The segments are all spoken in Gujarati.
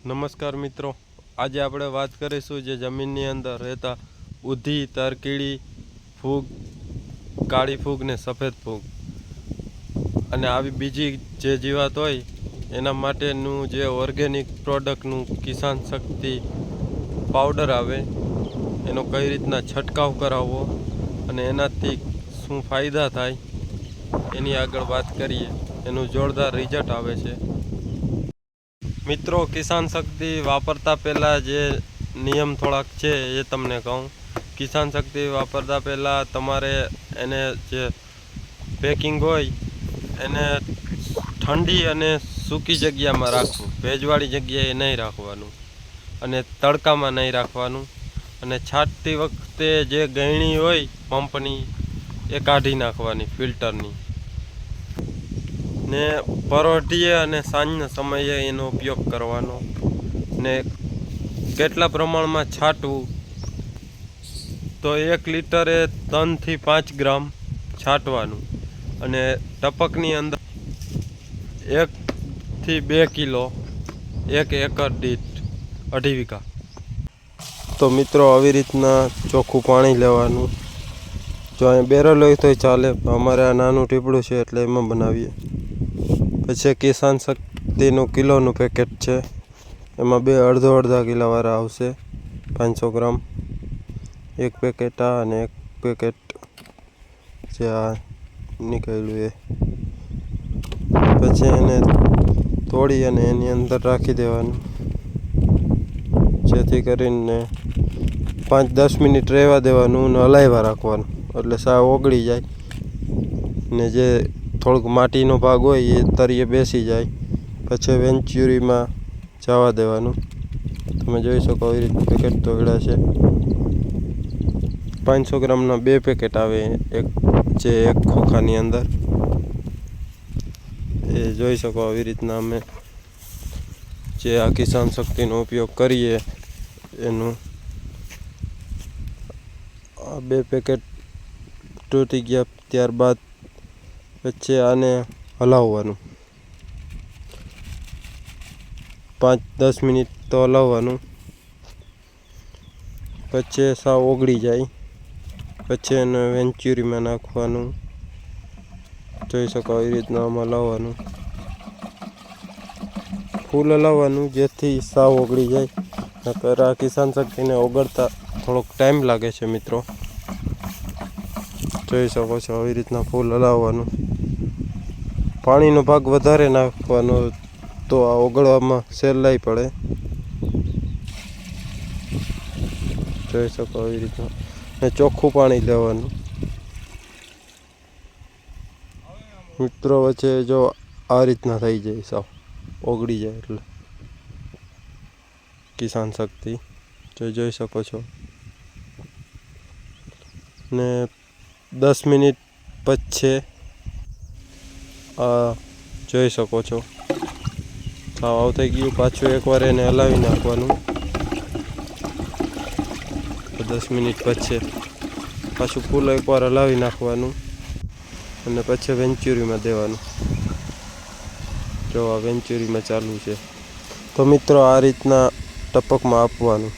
નમસ્કાર મિત્રો, આજે આપણે વાત કરીશું જે જમીનની અંદર રહેતા ઉધી, તરકીડી, ફૂગ, કાળી ફૂગ ને સફેદ ફૂગ અને આવી બીજી જે જીવાત હોય એના માટેનું જે ઓર્ગેનિક પ્રોડક્ટનું કિસાન શક્તિ પાવડર આવે એનો કઈ રીતના છંટકાવ કરાવવો અને એનાથી શું ફાયદા થાય એની આગળ વાત કરીએ. એનું જોરદાર રિઝલ્ટ આવે છે. મિત્રો, કિસાન શક્તિ વાપરતા પહેલાં જે નિયમ થોડાક છે એ તમને કહું. કિસાન શક્તિ વાપરતા પહેલાં તમારે એને જે પેકિંગ હોય એને ઠંડી અને સૂકી જગ્યામાં રાખવું, ભેજવાળી જગ્યાએ નહીં રાખવાનું અને તડકામાં નહીં રાખવાનું. અને છાંટતી વખતે જે ગળણી હોય પંપની એ કાઢી નાખવાની, ફિલ્ટરની. ને પરોઢિયે અને સાંજના સમયે એનો ઉપયોગ કરવાનો. ને કેટલા પ્રમાણમાં છાંટવું તો 1 લિટરે 3 થી 5 ગ્રામ છાંટવાનું અને ટપકની અંદર 1 થી 2 કિલો 1 એકર દીઠ 2.5 વીઘા. તો મિત્રો, આવી રીતના ચોખ્ખું પાણી લેવાનું. જો અહીં બેરલ હોય તોય ચાલે, અમારે આ નાનું ટીપડું છે એટલે એમાં બનાવીએ. પછી કિસાન શક્તિનું કિલોનું પેકેટ છે, એમાં 2 અડધા કિલોવાળા આવશે 500 ગ્રામ. 1 પેકેટ આ અને 1 પેકેટ જે આ નીકળ્યું એ. પછી એને તોડી અને એની અંદર રાખી દેવાનું, જેથી કરીને 5-10 મિનિટ રહેવા દેવાનું અને હલાવ્યા રાખવાનું, એટલે સાવ ઓગળી જાય ને જે થોડુંક માટીનો ભાગ હોય એ તળિયે બેસી જાય. પછી વેંચુરીમાં જવા દેવાનું. તમે જોઈ શકો એ રીતે પેકેટ તોડ્યા છે. 500 ગ્રામના 2 પેકેટ આવે એક ખોખાની અંદર. એ જોઈ શકો આવી રીતના અમે જે આ કિસાન શક્તિનો ઉપયોગ કરીએ એનું આ 2 પેકેટ તૂટી ગયા. ત્યારબાદ પછી આને હલાવવાનું, 5-10 મિનિટ તો હલાવવાનું. પછી સાવ ઓગળી જાય. પછી એને વેંચુરીમાં નાખવાનું. જોઈ શકો એ રીતના આમાં હલાવવાનું, ફૂલ હલાવવાનું, જેથી સાવ ઓગળી જાય. નકર આ કિસાન શક્તિને ઓગળતા થોડોક ટાઈમ લાગે છે મિત્રો. જોઈ શકો છો આવી રીતના ફૂલ હલાવવાનું. પાણીનો ભાગ વધારે નાખવાનો તો આ ઓગળવામાં સહેલાઈ પડે. જોઈ શકો આવી રીતના. ને ચોખ્ખું પાણી લેવાનું. મિત્રો, વચ્ચે જો આ રીતના થઈ જાય, સાવ ઓગળી જાય એટલે કિસાન શક્તિ જોઈ શકો છો. ને 10 મિનિટ પછી આ જોઈ શકો છો સાવ થઈ ગયું. પાછું એકવાર એને હલાવી નાખવાનું. 10 મિનિટ પછી પાછું ફૂલ એકવાર હલાવી નાખવાનું અને પછી વેંચુરીમાં દેવાનું. જો આ વેંચુરીમાં ચાલુ છે. તો મિત્રો, આ રીતના ટપકમાં આપવાનું.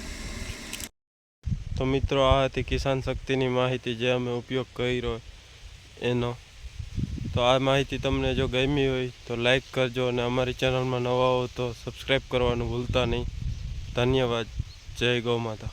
તો મિત્રો, આ હતી કિસાન શક્તિની માહિતી જે અમે ઉપયોગ કર્યો એનો. તો આ માહિતી તમને જો ગમી હોય તો લાઈક કરજો અને અમારી ચેનલમાં નવા હો તો સબસ્ક્રાઈબ કરવાનું ભૂલતા નહીં. ધન્યવાદ. જય ગૌ માતા.